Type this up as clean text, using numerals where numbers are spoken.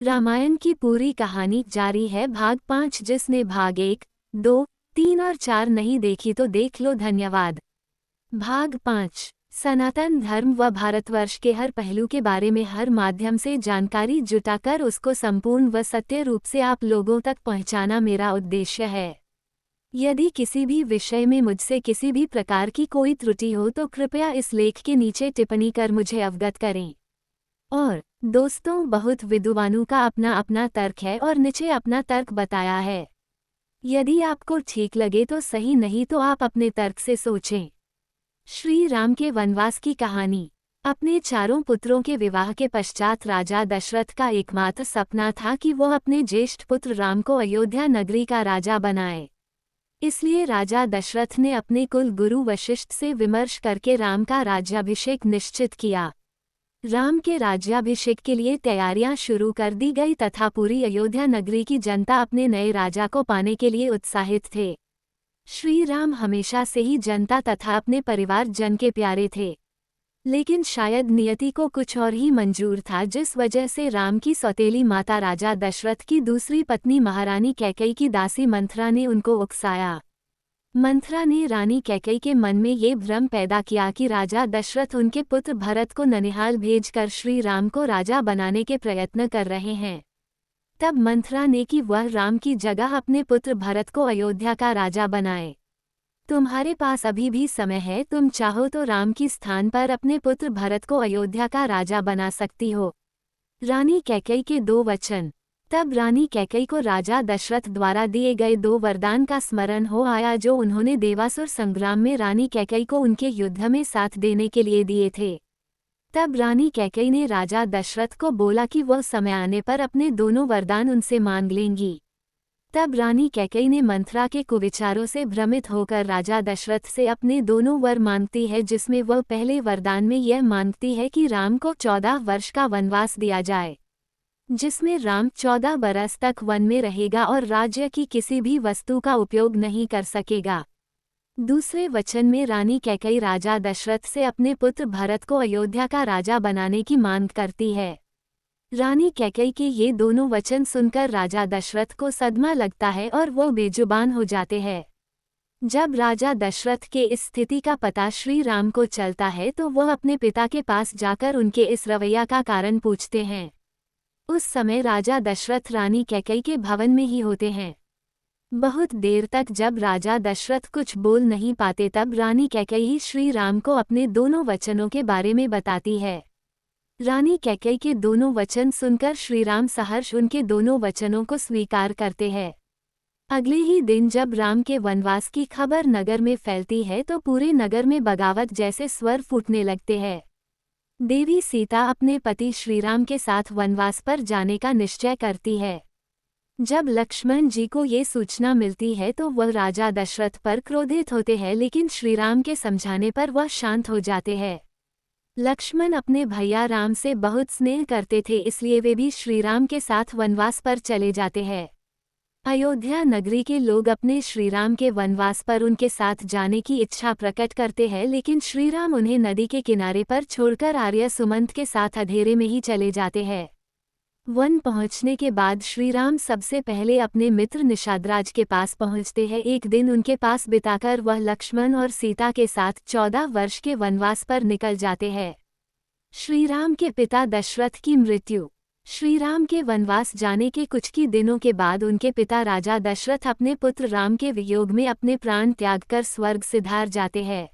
रामायण की पूरी कहानी जारी है भाग 5। जिसने भाग 1, 2, 3 और 4 नहीं देखी तो देख लो। धन्यवाद। भाग 5। सनातन धर्म व भारतवर्ष के हर पहलू के बारे में हर माध्यम से जानकारी जुटाकर उसको संपूर्ण व सत्य रूप से आप लोगों तक पहुंचाना मेरा उद्देश्य है। यदि किसी भी विषय में मुझसे किसी भी प्रकार की कोई त्रुटि हो तो कृपया इस लेख के नीचे टिप्पणी कर मुझे अवगत करें। और दोस्तों, बहुत विद्वानों का अपना अपना तर्क है और नीचे अपना तर्क बताया है। यदि आपको ठीक लगे तो सही, नहीं तो आप अपने तर्क से सोचें। श्री राम के वनवास की कहानी। अपने चारों पुत्रों के विवाह के पश्चात राजा दशरथ का एकमात्र सपना था कि वो अपने ज्येष्ठ पुत्र राम को अयोध्या नगरी का राजा बनाए। इसलिए राजा दशरथ ने अपने कुल गुरु वशिष्ठ से विमर्श करके राम का राज्याभिषेक निश्चित किया। राम के राज्याभिषेक के लिए तैयारियां शुरू कर दी गई तथा पूरी अयोध्या नगरी की जनता अपने नए राजा को पाने के लिए उत्साहित थे। श्री राम हमेशा से ही जनता तथा अपने परिवार जन के प्यारे थे, लेकिन शायद नियति को कुछ और ही मंजूर था, जिस वजह से राम की सौतेली माता राजा दशरथ की दूसरी पत्नी महारानी कैकेयी की दासी मंथरा ने उनको उकसाया। मंथरा ने रानी कैकेयी के मन में ये भ्रम पैदा किया कि राजा दशरथ उनके पुत्र भरत को ननिहाल भेजकर श्री राम को राजा बनाने के प्रयत्न कर रहे हैं। तब मंथरा ने कि वह राम की जगह अपने पुत्र भरत को अयोध्या का राजा बनाए। तुम्हारे पास अभी भी समय है, तुम चाहो तो राम की स्थान पर अपने पुत्र भरत को अयोध्या का राजा बना सकती हो। रानी कैकेयी के 2 वचन। तब रानी कैकेयी को राजा दशरथ द्वारा दिए गए 2 वरदान का स्मरण हो आया, जो उन्होंने देवासुर संग्राम में रानी कैकेयी को उनके युद्ध में साथ देने के लिए दिए थे। तब रानी कैकेयी ने राजा दशरथ को बोला कि वह समय आने पर अपने दोनों वरदान उनसे मांग लेंगी। तब रानी कैकेयी ने मंथरा के कुविचारों से भ्रमित होकर राजा दशरथ से अपने दोनों वर मांगती है, जिसमें वह पहले वरदान में यह मांगती है कि राम को 14 वर्ष का वनवास दिया जाए, जिसमें राम 14 बरस तक वन में रहेगा और राज्य की किसी भी वस्तु का उपयोग नहीं कर सकेगा। दूसरे वचन में रानी कैकेयी राजा दशरथ से अपने पुत्र भरत को अयोध्या का राजा बनाने की मांग करती है। रानी कैकेयी के ये दोनों वचन सुनकर राजा दशरथ को सदमा लगता है और वो बेजुबान हो जाते हैं। जब राजा दशरथ के इस स्थिति का पता श्री राम को चलता है तो वह अपने पिता के पास जाकर उनके इस रवैया का कारण पूछते हैं। उस समय राजा दशरथ रानी कैकेयी के भवन में ही होते हैं। बहुत देर तक जब राजा दशरथ कुछ बोल नहीं पाते, तब रानी कैकेयी श्री राम को अपने दोनों वचनों के बारे में बताती है। रानी कैकेयी के दोनों वचन सुनकर श्री राम सहर्ष उनके दोनों वचनों को स्वीकार करते हैं। अगले ही दिन जब राम के वनवास की खबर नगर में फैलती है तो पूरे नगर में बगावत जैसे स्वर फूटने लगते हैं। देवी सीता अपने पति श्रीराम के साथ वनवास पर जाने का निश्चय करती है। जब लक्ष्मण जी को ये सूचना मिलती है तो वह राजा दशरथ पर क्रोधित होते हैं, लेकिन श्रीराम के समझाने पर वह शांत हो जाते हैं। लक्ष्मण अपने भैया राम से बहुत स्नेह करते थे, इसलिए वे भी श्रीराम के साथ वनवास पर चले जाते हैं। अयोध्या नगरी के लोग अपने श्रीराम के वनवास पर उनके साथ जाने की इच्छा प्रकट करते हैं, लेकिन श्रीराम उन्हें नदी के किनारे पर छोड़कर आर्य सुमंत के साथ अंधेरे में ही चले जाते हैं। वन पहुंचने के बाद श्रीराम सबसे पहले अपने मित्र निषादराज के पास पहुंचते हैं। एक दिन उनके पास बिताकर वह लक्ष्मण और सीता के साथ 14 वर्ष के वनवास पर निकल जाते हैं। श्रीराम के पिता दशरथ की मृत्यु। श्रीराम के वनवास जाने के कुछ ही दिनों के बाद उनके पिता राजा दशरथ अपने पुत्र राम के वियोग में अपने प्राण त्याग कर स्वर्ग सिधार जाते हैं।